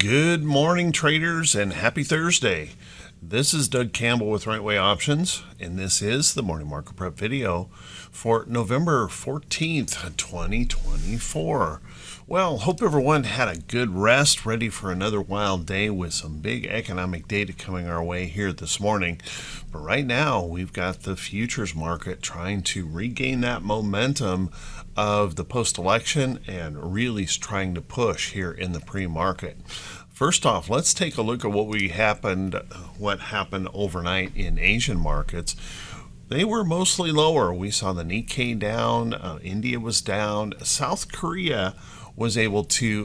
Good morning, traders, and happy Thursday. This is Doug Campbell with Right Way Options, and this is the morning market prep video for November 14th, 2024. Well, hope everyone had a good rest, ready for another wild day with some big economic data coming our way here this morning. But right now, we've got the futures market trying to regain that momentum of the post-election and really trying to push here in the pre-market. First off, let's take a look at what happened overnight in Asian markets. They were mostly lower. We saw the Nikkei down, India was down, South Korea was able to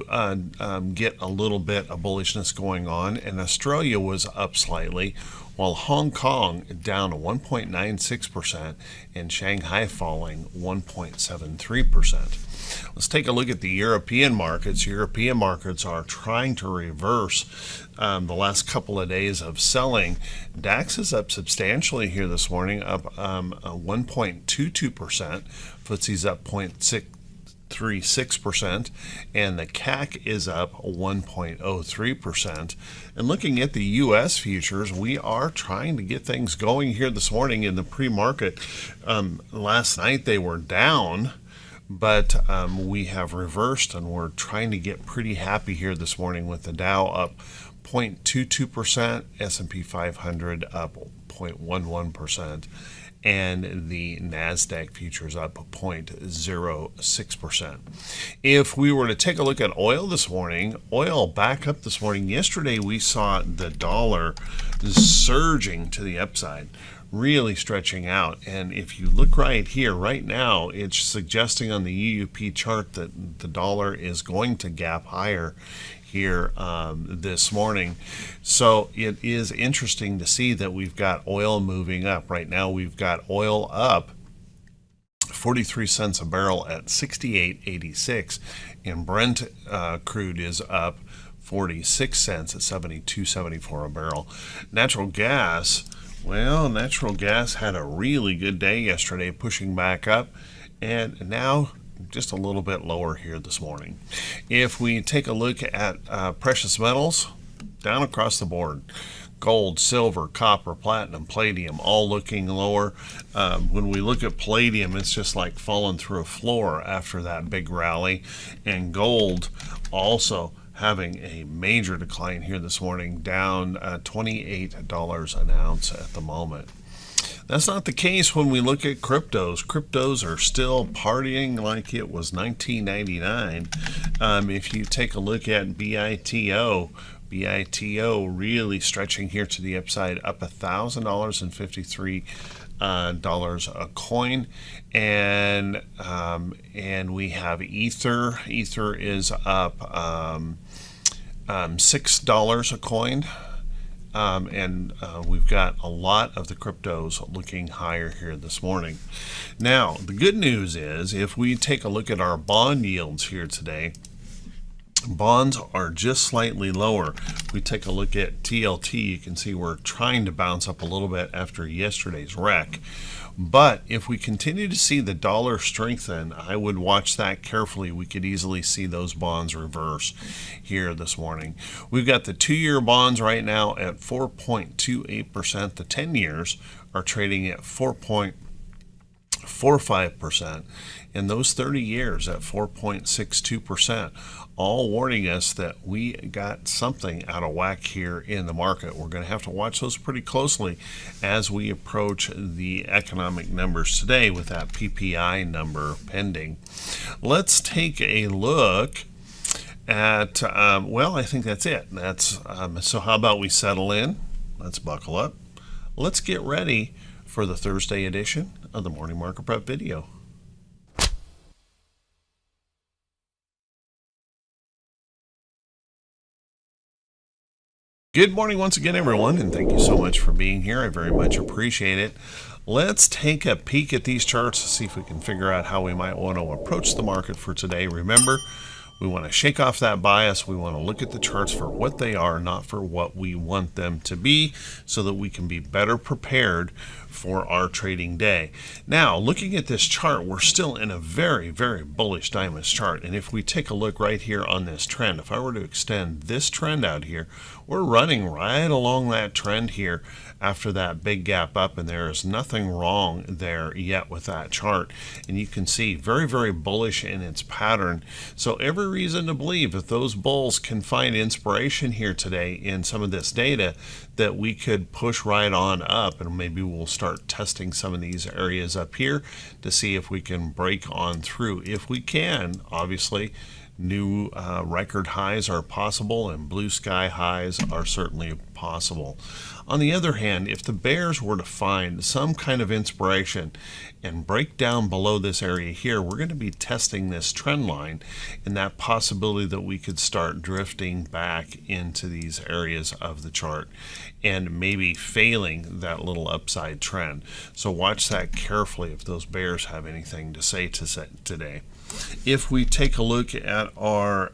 get a little bit of bullishness going on, and Australia was up slightly, while Hong Kong down 1.96% and Shanghai falling 1.73%. Let's take a look at the European markets. European markets are trying to reverse the last couple of days of selling. DAX is up substantially here this morning, up 1.22%. FTSE's up 0.36%, and the CAC is up 1.03%. And looking at the U.S. futures, we are trying to get things going here this morning in the pre-market. Last night they were down, but we have reversed, and we're trying to get pretty happy here this morning with the Dow up 0.22%, S&P 500 up 0.11%, and the NASDAQ futures up 0.06%. If we were to take a look at oil this morning, oil back up this morning. Yesterday we saw the dollar surging to the upside, really stretching out. And if you look right here, right now, it's suggesting on the UUP chart that the dollar is going to gap higher here this morning. So it is interesting to see that we've got oil moving up. Right now we've got oil up 43 cents a barrel at 68.86, and Brent crude is up 46 cents at 72.74 a barrel. Natural gas had a really good day yesterday, pushing back up, and now just a little bit lower here this morning. If we take a look at precious metals, down across the board, gold, silver, copper, platinum, palladium, all looking lower. When we look at palladium, it's just like falling through a floor after that big rally, and gold also having a major decline here this morning, down $28 an ounce at the moment. That's not the case when we look at cryptos. Cryptos are still partying like it was 1999. If you take a look at BITO really stretching here to the upside, up $1,000.53 a coin, and we have Ether. Ether is up $6 a coin. We've got a lot of the cryptos looking higher here this morning. Now, the good news is, if we take a look at our bond yields here today, bonds are just slightly lower. If we take a look at TLT, you can see we're trying to bounce up a little bit after yesterday's wreck. But if we continue to see the dollar strengthen, I would watch that carefully. We could easily see those bonds reverse here this morning. We've got the 2-year bonds right now at 4.28%. The 10 years are trading at 4.45%, and those 30 years at 4.62%, all warning us that we got something out of whack here in the market. We're going to have to watch those pretty closely as we approach the economic numbers today with that PPI number pending. Let's take a look at, I think that's it. So how about we settle in? Let's buckle up. Let's get ready for the Thursday edition of the Morning Market Prep video. Good morning once again, everyone, and thank you so much for being here. I very much appreciate it. Let's take a peek at these charts to see if we can figure out how we might want to approach the market for today. Remember, we want to shake off that bias. We want to look at the charts for what they are, not for what we want them to be, so that we can be better prepared for our trading day. Now, looking at this chart, we're still in a very, very bullish diamonds chart. And if we take a look right here on this trend, if I were to extend this trend out here, we're running right along that trend here after that big gap up, and there is nothing wrong there yet with that chart. And you can see very, very bullish in its pattern. So every reason to believe if those bulls can find inspiration here today in some of this data, that we could push right on up, and maybe we'll start testing some of these areas up here to see if we can break on through. If we can, obviously, new record highs are possible, and blue sky highs are certainly possible. On the other hand, if the bears were to find some kind of inspiration and break down below this area here, we're going to be testing this trend line, and that possibility that we could start drifting back into these areas of the chart and maybe failing that little upside trend. So watch that carefully if those bears have anything to say today. If we take a look at our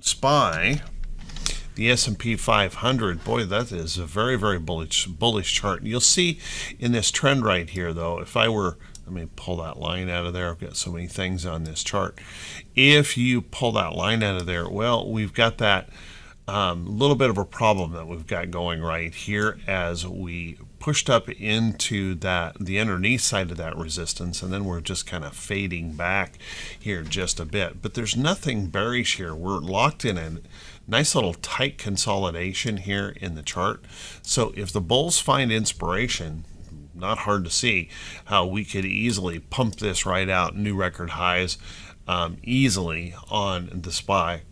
SPY, the S&P 500, boy, that is a very, very bullish chart. You'll see in this trend right here, though, if I were, let me pull that line out of there. I've got so many things on this chart. If you pull that line out of there, well, we've got that little bit of a problem that we've got going right here as we pushed up into the underneath side of that resistance, and then we're just kind of fading back here just a bit. But there's nothing bearish here. We're locked in a nice little tight consolidation here in the chart. So if the bulls find inspiration, not hard to see how we could easily pump this right out, new record highs easily on the SPY.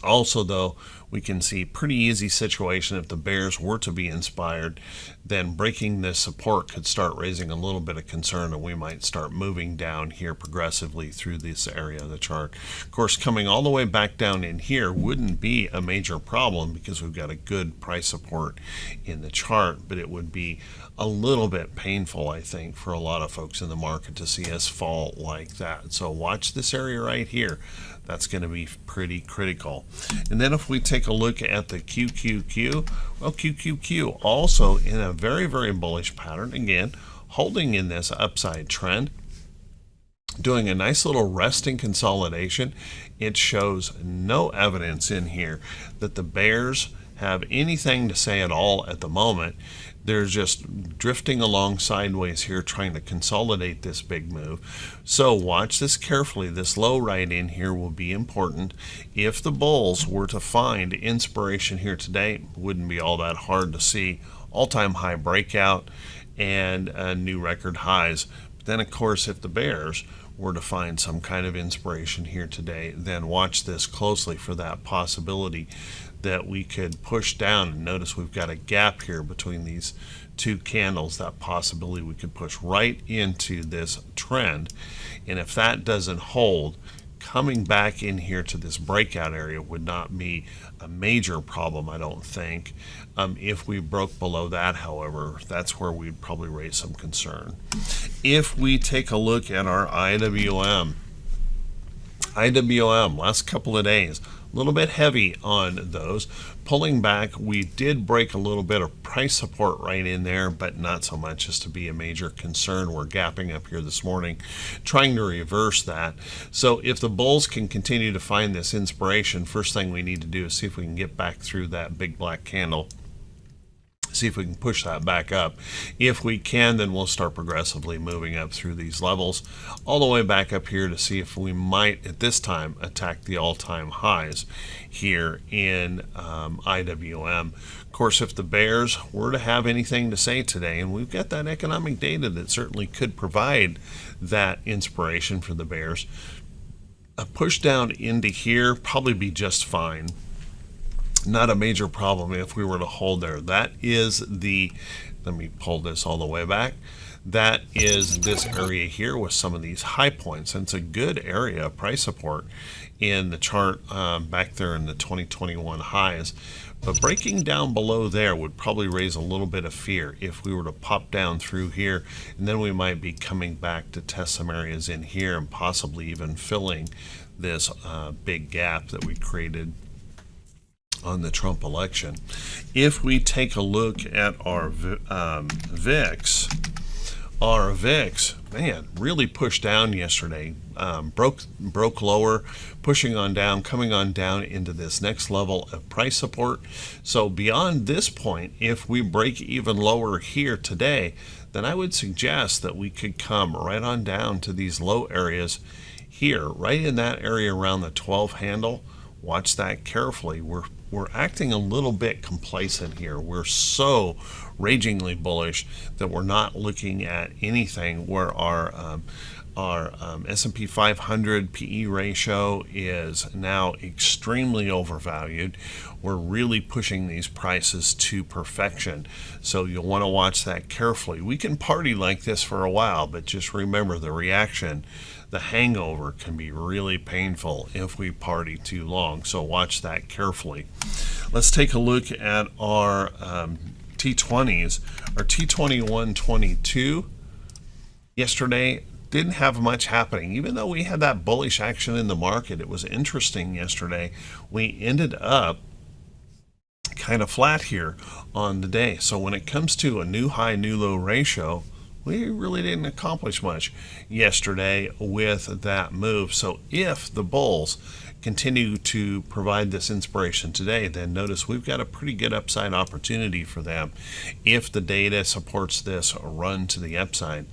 Also, though, we can see pretty easy situation if the bears were to be inspired, then breaking this support could start raising a little bit of concern, and we might start moving down here progressively through this area of the chart. Of course, coming all the way back down in here wouldn't be a major problem because we've got a good price support in the chart, but it would be a little bit painful, I think, for a lot of folks in the market to see us fall like that. So watch this area right here. That's going to be pretty critical. And then if we take a look at the QQQ, well, QQQ also in a very, very bullish pattern, again, holding in this upside trend, doing a nice little resting consolidation. It shows no evidence in here that the bears have anything to say at all at the moment. They're just drifting along sideways here, trying to consolidate this big move. So watch this carefully. This low right in here will be important. If the bulls were to find inspiration here today, wouldn't be all that hard to see. All-time high breakout and new record highs. But then, of course, if the bears were to find some kind of inspiration here today, then watch this closely for that possibility that we could push down. And notice we've got a gap here between these two candles, that possibility we could push right into this trend. And if that doesn't hold, coming back in here to this breakout area would not be a major problem, I don't think. If we broke below that, however, that's where we'd probably raise some concern. If we take a look at our IWM, last couple of days, a little bit heavy on those. Pulling back, we did break a little bit of price support right in there, but not so much as to be a major concern. We're gapping up here this morning, trying to reverse that. So if the bulls can continue to find this inspiration, first thing we need to do is see if we can get back through that big black candle. See if we can push that back up. If we can, then we'll start progressively moving up through these levels all the way back up here to see if we might at this time attack the all-time highs here in IWM. Of course, if the bears were to have anything to say today, and we've got that economic data that certainly could provide that inspiration for the bears, a push down into here probably be just fine. Not a major problem if we were to hold there. That is the, let me pull this all the way back. That is this area here with some of these high points, and it's a good area of price support in the chart back there in the 2021 highs. But breaking down below there would probably raise a little bit of fear if we were to pop down through here, and then we might be coming back to test some areas in here and possibly even filling this big gap that we created on the Trump election. If we take a look at our VIX, our VIX, man, really pushed down yesterday. Broke lower, pushing on down, coming on down into this next level of price support. So beyond this point, if we break even lower here today, then I would suggest that we could come right on down to these low areas here, right in that area around the 12 handle. Watch that carefully. We're acting a little bit complacent here. We're so ragingly bullish that we're not looking at anything where our S&P 500 PE ratio is now extremely overvalued. We're really pushing these prices to perfection. So you'll want to watch that carefully. We can party like this for a while, but just remember the reaction, the hangover can be really painful if we party too long. So watch that carefully. Let's take a look at our T20s. Our T2122 yesterday didn't have much happening. Even though we had that bullish action in the market, it was interesting yesterday. We ended up kind of flat here on the day. So when it comes to a new high, new low ratio, we really didn't accomplish much yesterday with that move. So if the bulls continue to provide this inspiration today, then notice we've got a pretty good upside opportunity for them if the data supports this run to the upside.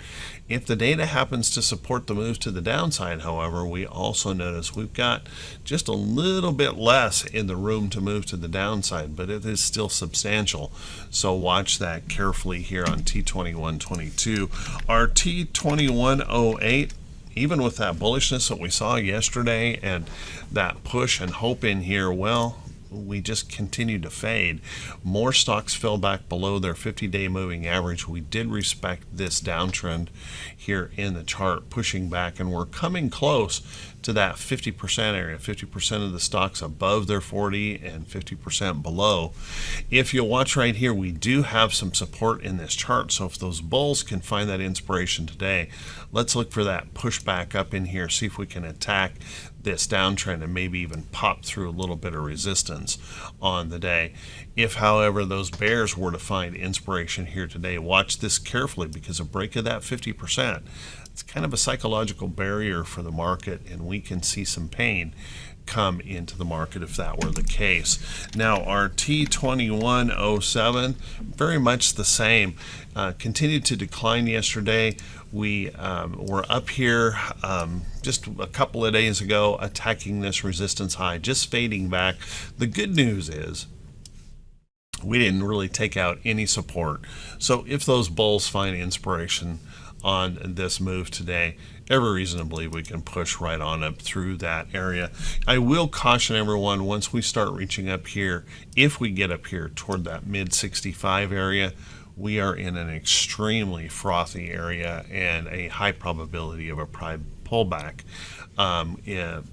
If the data happens to support the move to the downside, however, we also notice we've got just a little bit less in the room to move to the downside, but it is still substantial. So watch that carefully here on T2122. Our T2108, even with that bullishness that we saw yesterday and that push and hope in here, well, we just continued to fade. More stocks fell back below their 50-day moving average. We did respect this downtrend here in the chart, pushing back, and we're coming close to that 50% area, 50% of the stocks above their 40 and 50% below. If you'll watch right here, we do have some support in this chart. So if those bulls can find that inspiration today, let's look for that pushback up in here, see if we can attack this downtrend and maybe even pop through a little bit of resistance on the day. If, however, those bears were to find inspiration here today, watch this carefully, because a break of that 50%, it's kind of a psychological barrier for the market, and we can see some pain come into the market if that were the case. Now our T2107, very much the same, continued to decline yesterday. We were up here just a couple of days ago attacking this resistance high, just fading back. The good news is we didn't really take out any support. So if those bulls find inspiration on this move today, every reason to believe we can push right on up through that area. I will caution everyone, once we start reaching up here, if we get up here toward that mid 65 area, we are in an extremely frothy area, and a high probability of a pullback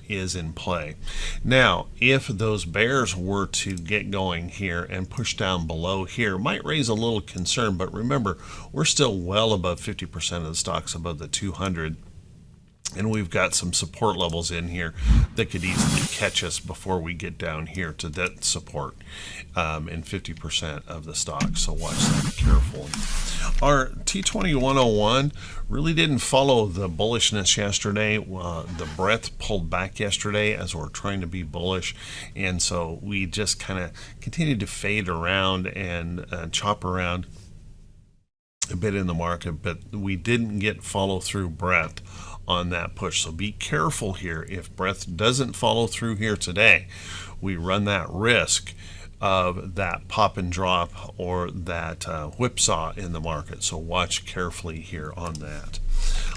is in play. Now, if those bears were to get going here and push down below here, might raise a little concern, but remember, we're still well above 50% of the stocks above the 200. And we've got some support levels in here that could easily catch us before we get down here to that support in 50% of the stock. So watch that carefully. Our T2101 really didn't follow the bullishness yesterday. The breadth pulled back yesterday as we're trying to be bullish. And so we just kind of continued to fade around and chop around a bit in the market, but we didn't get follow through breadth on that push. So be careful here. If breadth doesn't follow through here today, we run that risk of that pop and drop or that whipsaw in the market. So watch carefully here on that.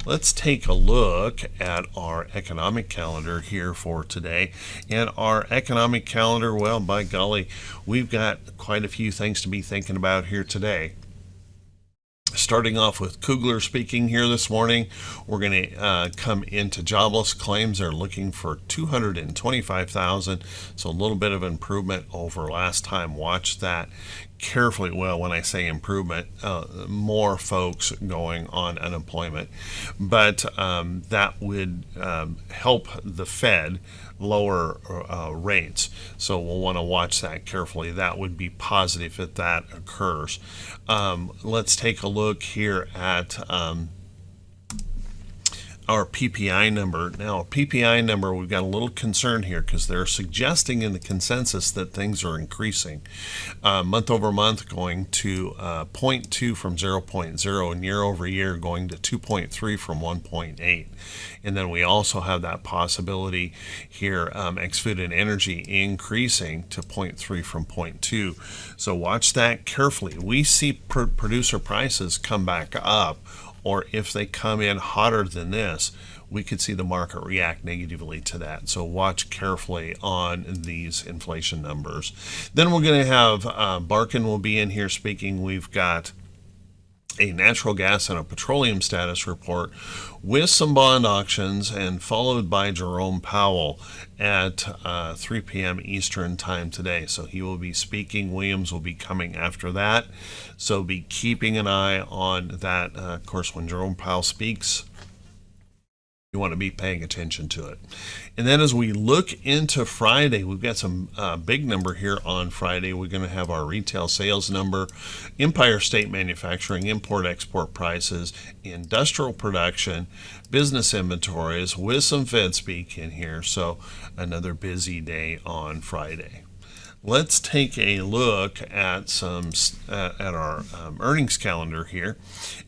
Let's take a look at our economic calendar here for today. And our economic calendar, well, by golly, we've got quite a few things to be thinking about here today. Starting off with Kugler speaking here this morning, we're going to come into jobless claims. They're looking for 225,000, so a little bit of improvement over last time. Watch that carefully. Well, when I say improvement, more folks going on unemployment, but that would help the Fed lower rates. So we'll want to watch that carefully. That would be positive if that occurs. Let's take a look here at our PPI number. Now, PPI number, we've got a little concern here because they're suggesting in the consensus that things are increasing. Month over month going to 0.2 from 0.0, and year over year going to 2.3 from 1.8. And then we also have that possibility here, ex-food and energy increasing to 0.3 from 0.2. So watch that carefully. We see producer prices come back up, or if they come in hotter than this, we could see the market react negatively to that. So watch carefully on these inflation numbers. Then we're going to have Barkin will be in here speaking. We've got a natural gas and a petroleum status report with some bond auctions, and followed by Jerome Powell at 3 p.m. Eastern time today. So he will be speaking. Williams will be coming after that. So be keeping an eye on that. Of course, when Jerome Powell speaks, you want to be paying attention to it. And then as we look into Friday, we've got some big number here on Friday. We're going to have our retail sales number, Empire State Manufacturing, import-export prices, industrial production, business inventories, with some Fed speak in here. So another busy day on Friday. Let's take a look at our earnings calendar here.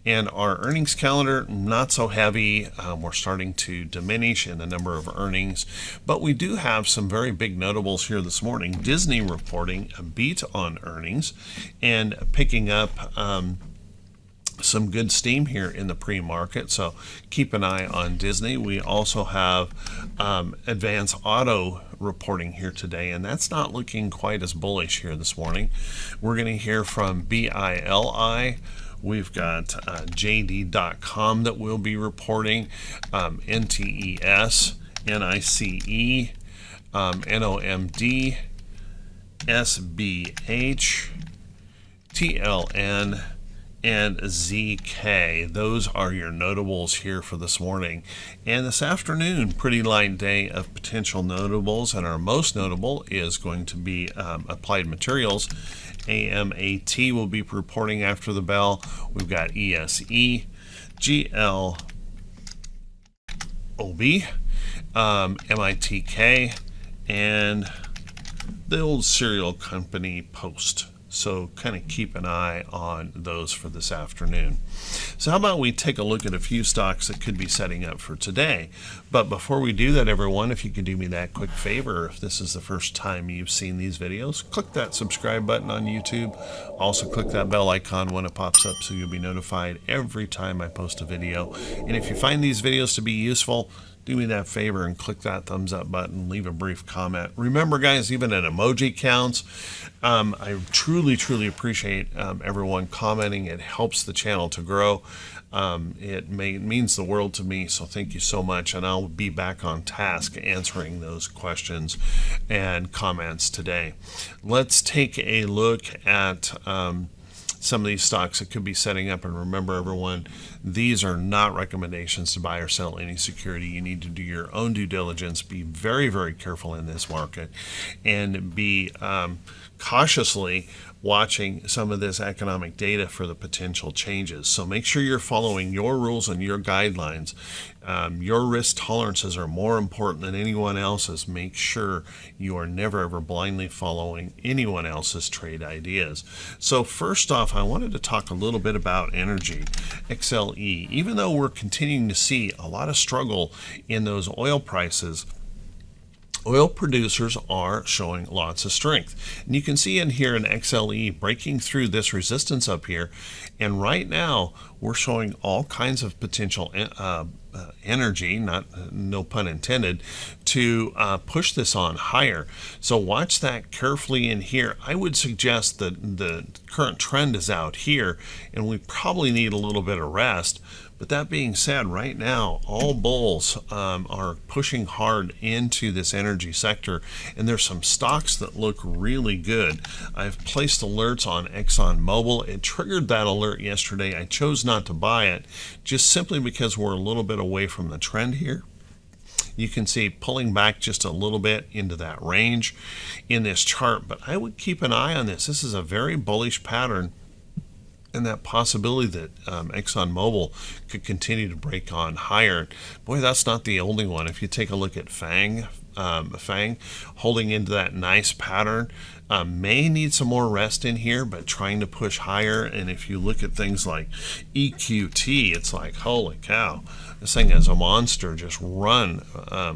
And our earnings calendar, not so heavy. We're starting to diminish in the number of earnings, but we do have some very big notables here this morning. Disney reporting a beat on earnings and picking up some good steam here in the pre-market, so keep an eye on Disney. We also have Advance Auto reporting here today, and that's not looking quite as bullish here this morning. We're going to hear from BILI. We've got JD.com that will be reporting, NTES, NICE, NOMD, SBH, TLN, and ZK. Those are your notables here for this morning. And this afternoon, pretty light day of potential notables, and our most notable is going to be Applied Materials. AMAT will be reporting after the bell. We've got ESE, GLOB, MITK, and the old cereal company Post. So kind of keep an eye on those for this afternoon. So how about we take a look at a few stocks that could be setting up for today. But before we do that, everyone, if you could do me that quick favor, if this is the first time you've seen these videos, click that subscribe button on YouTube. Also click that bell icon when it pops up so you'll be notified every time I post a video. And if you find these videos to be useful, do me that favor and click that thumbs up button, leave a brief comment. Remember, guys, even an emoji counts. I truly appreciate everyone commenting. It helps the channel to grow. It means the world to me, so thank you so much, and I'll be back on task answering those questions and comments today. Let's take a look at some of these stocks that could be setting up. And remember, everyone, these are not recommendations to buy or sell any security. You need to do your own due diligence, be very careful in this market, and be cautiously watching some of this economic data for the potential changes. So make sure you're following your rules and your guidelines. Your risk tolerances are more important than anyone else's. Make sure you are never ever blindly following anyone else's trade ideas. So first off, I wanted to talk a little bit about energy, XLE. Even though we're continuing to see a lot of struggle in those oil prices, oil producers are showing lots of strength. And you can see in here an XLE breaking through this resistance up here. And right now, we're showing all kinds of potential energy, no pun intended, to push this on higher. So watch that carefully in here. I would suggest that the current trend is out here, and we probably need a little bit of rest. But that being said, right now, all bulls are pushing hard into this energy sector, and there's some stocks that look really good. I've placed alerts on ExxonMobil. It triggered that alert yesterday. I chose not to buy it just simply because we're a little bit away from the trend here. You can see pulling back just a little bit into that range in this chart, but I would keep an eye on this. This is a very bullish pattern, and that possibility that ExxonMobil could continue to break on higher. Boy, that's not the only one. If you take a look at FANG holding into that nice pattern, may need some more rest in here, but trying to push higher. And if you look at things like EQT, it's like, holy cow, this thing is a monster, just run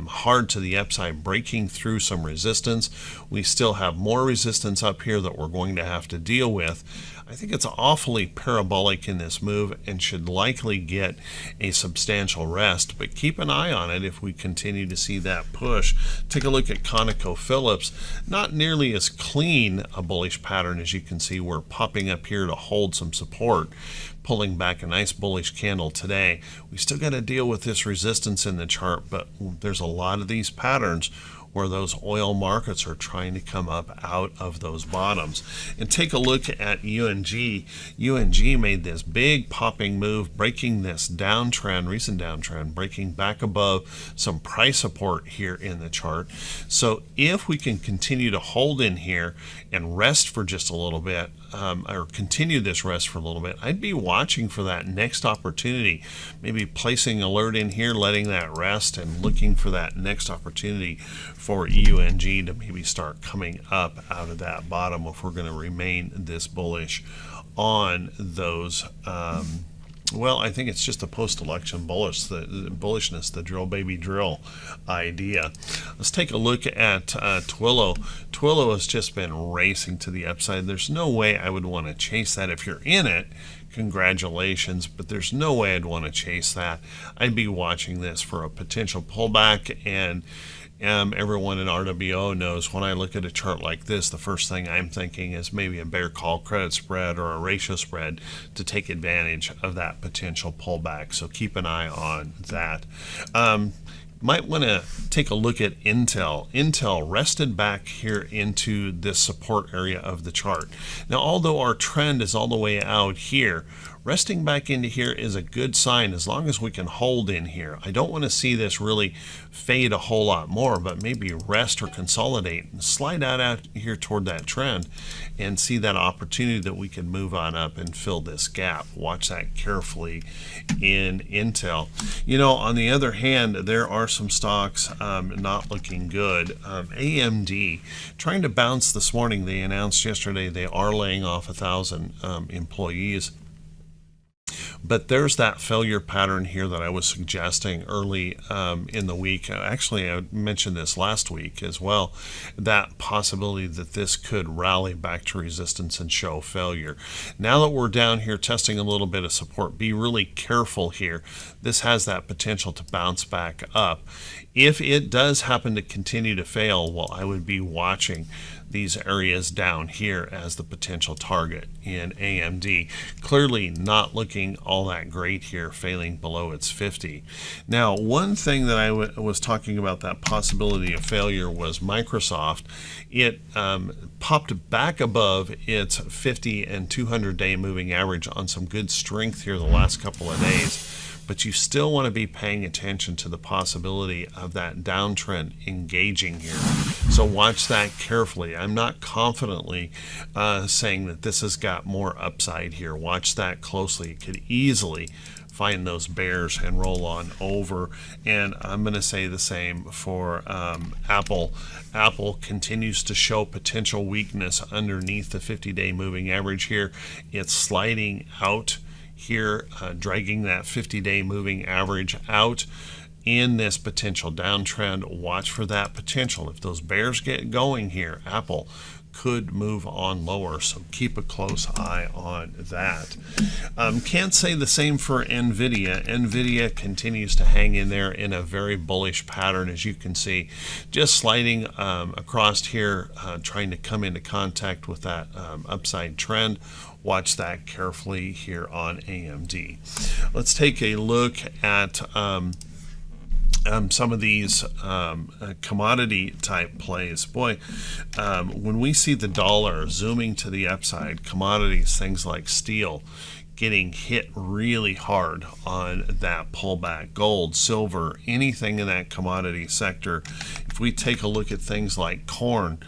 hard to the upside, breaking through some resistance. We still have more resistance up here that we're going to have to deal with. I think it's awfully parabolic in this move and should likely get a substantial rest, but keep an eye on it if we continue to see that push. Take a look at ConocoPhillips. Not nearly as clean a bullish pattern as you can see. We're popping up here to hold some support, pulling back a nice bullish candle today. We still got to deal with this resistance in the chart, but there's a lot of these patterns where those oil markets are trying to come up out of those bottoms. And take a look at UNG. UNG made this big popping move, breaking this downtrend, recent downtrend, breaking back above some price support here in the chart. So if we can continue to hold in here and rest for just a little bit, or continue this rest for a little bit, I'd be watching for that next opportunity, maybe placing alert in here, letting that rest, and looking for that next opportunity for EUNG to maybe start coming up out of that bottom if we're going to remain this bullish on those. Well, I think it's just a post-election bullishness, the drill baby drill idea. Let's take a look at Twillo. Twillo has just been racing to the upside. There's no way I would want to chase that. If you're in it, congratulations, but there's no way I'd want to chase that. I'd be watching this for a potential pullback, and everyone in RWO knows when I look at a chart like this, the first thing I'm thinking is maybe a bear call credit spread or a ratio spread to take advantage of that potential pullback. So keep an eye on that. Might want to take a look at Intel. Intel rested back here into this support area of the chart. Now, although our trend is all the way out here, resting back into here is a good sign as long as we can hold in here. I don't want to see this really fade a whole lot more, but maybe rest or consolidate and slide out here toward that trend and see that opportunity that we can move on up and fill this gap. Watch that carefully in Intel. You know, on the other hand, there are some stocks not looking good. AMD trying to bounce this morning. They announced yesterday they are laying off 1,000 employees. But there's that failure pattern here that I was suggesting early in the week. Actually, I mentioned this last week as well, that possibility that this could rally back to resistance and show failure. Now that we're down here testing a little bit of support, be really careful here. This has that potential to bounce back up. If it does happen to continue to fail, well, I would be watching these areas down here as the potential target in AMD. Clearly not looking all that great here, failing below its 50. Now, one thing that I was talking about, that possibility of failure, was Microsoft. It popped back above its 50 and 200-day moving average on some good strength here the last couple of days. But you still want to be paying attention to the possibility of that downtrend engaging here. So watch that carefully. I'm not confidently saying that this has got more upside here. Watch that closely. It could easily find those bears and roll on over. And I'm going to say the same for Apple. Apple continues to show potential weakness underneath the 50-day moving average here. It's sliding out here, dragging that 50-day moving average out in this potential downtrend. Watch for that potential. If those bears get going here, Apple could move on lower, so keep a close eye on that. Can't say the same for NVIDIA. NVIDIA continues to hang in there in a very bullish pattern, as you can see, just sliding across here, trying to come into contact with that upside trend. watch that carefully here on AMD. Let's take a look at some of these commodity type plays. Boy, when we see the dollar zooming to the upside, commodities, things like steel, getting hit really hard on that pullback. Gold, silver, anything in that commodity sector. If we take a look at things like corn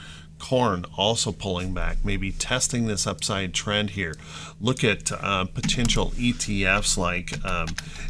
also pulling back, maybe testing this upside trend here. Look at potential ETFs like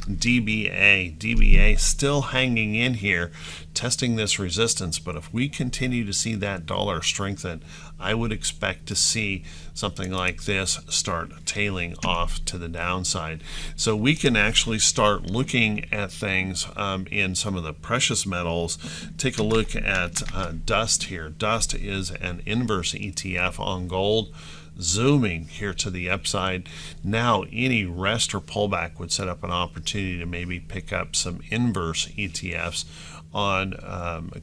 DBA still hanging in here, testing this resistance. But if we continue to see that dollar strengthen, I would expect to see something like this start tailing off to the downside. So we can actually start looking at things in some of the precious metals. Take a look at dust here. Dust is an inverse ETF on gold, zooming here to the upside. Now any rest or pullback would set up an opportunity to maybe pick up some inverse ETFs on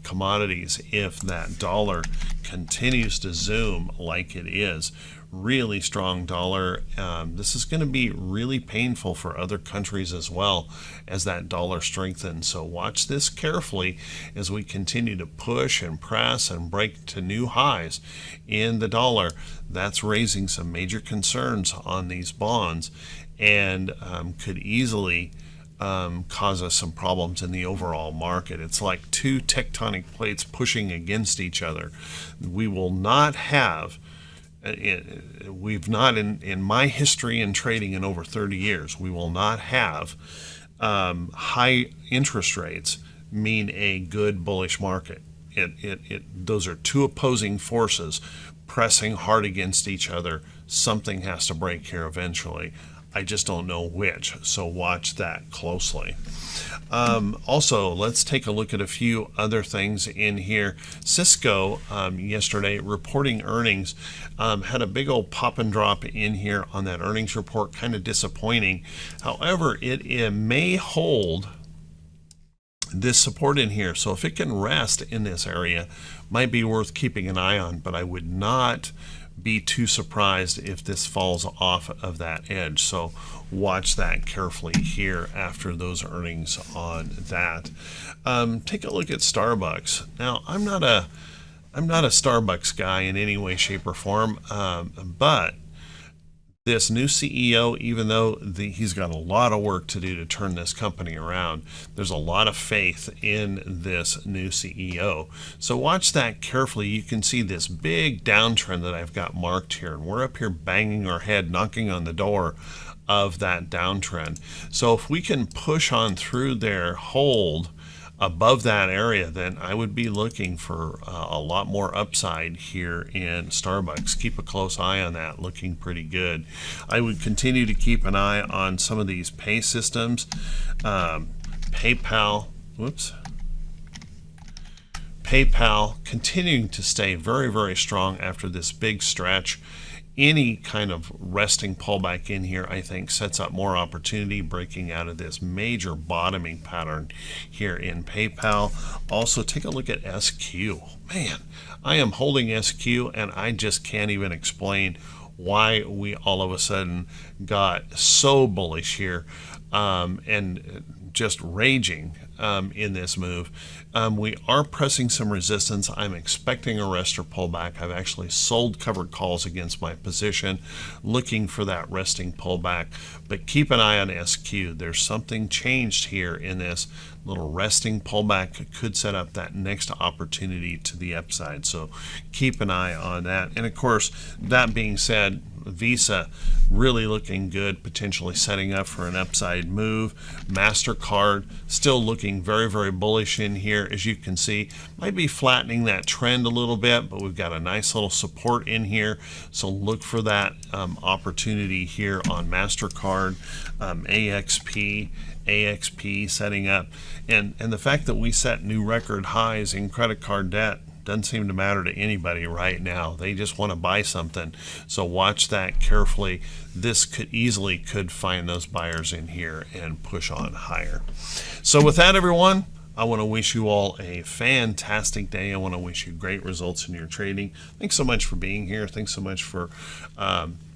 commodities if that dollar continues to zoom like it is. Really strong dollar. This is going to be really painful for other countries as well as that dollar strengthens. So watch this carefully as we continue to push and press and break to new highs in the dollar. That's raising some major concerns on these bonds and could easily cause us some problems in the overall market. It's like two tectonic plates pushing against each other. We will not have we've not in my history in trading in over 30 years, we will not have high interest rates mean a good bullish market. Those are two opposing forces pressing hard against each other. Something has to break here eventually. I just don't know which, so watch that closely. Also, let's take a look at a few other things in here. Cisco yesterday reporting earnings had a big old pop and drop in here on that earnings report, kind of disappointing. However, it may hold this support in here, so if it can rest in this area, might be worth keeping an eye on, but I would not be too surprised if this falls off of that edge. So watch that carefully here after those earnings on that. Take a look at Starbucks. Now, I'm not a Starbucks guy in any way, shape, or form, but this new CEO, even though he's got a lot of work to do to turn this company around, there's a lot of faith in this new CEO. So watch that carefully. You can see this big downtrend that I've got marked here, and we're up here banging our head, knocking on the door of that downtrend. So if we can push on through there, hold above that area, then I would be looking for a lot more upside here in Starbucks. Keep a close eye on that, looking pretty good. I would continue to keep an eye on some of these pay systems. PayPal continuing to stay very, very strong after this big stretch. Any kind of resting pullback in here, I think, sets up more opportunity, breaking out of this major bottoming pattern here in PayPal. Also, take a look at SQ. Man, I am holding SQ, and I just can't even explain why we all of a sudden got so bullish here and just raging in this move. We are pressing some resistance. I'm expecting a rest or pullback. I've actually sold covered calls against my position, looking for that resting pullback. But keep an eye on SQ. There's something changed here in this little resting pullback. Could set up that next opportunity to the upside. So keep an eye on that. And of course, that being said, Visa really looking good, potentially setting up for an upside move. MasterCard still looking very, very bullish in here. As you can see, might be flattening that trend a little bit, but we've got a nice little support in here. So look for that opportunity here on MasterCard, AXP setting up. And the fact that we set new record highs in credit card debt doesn't seem to matter to anybody right now. They just want to buy something. So watch that carefully. This could find those buyers in here and push on higher. So with that, everyone, I want to wish you all a fantastic day. I want to wish you great results in your trading. Thanks so much for being here. Thanks so much for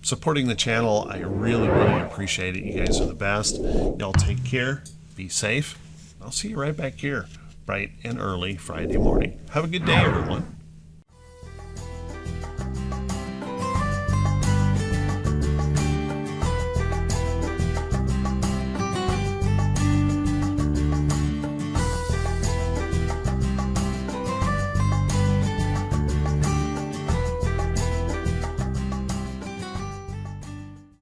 supporting the channel. I really, really appreciate it. You guys are the best. Y'all take care. Be safe. I'll see you right back here bright and early Friday morning. Have a good day, everyone.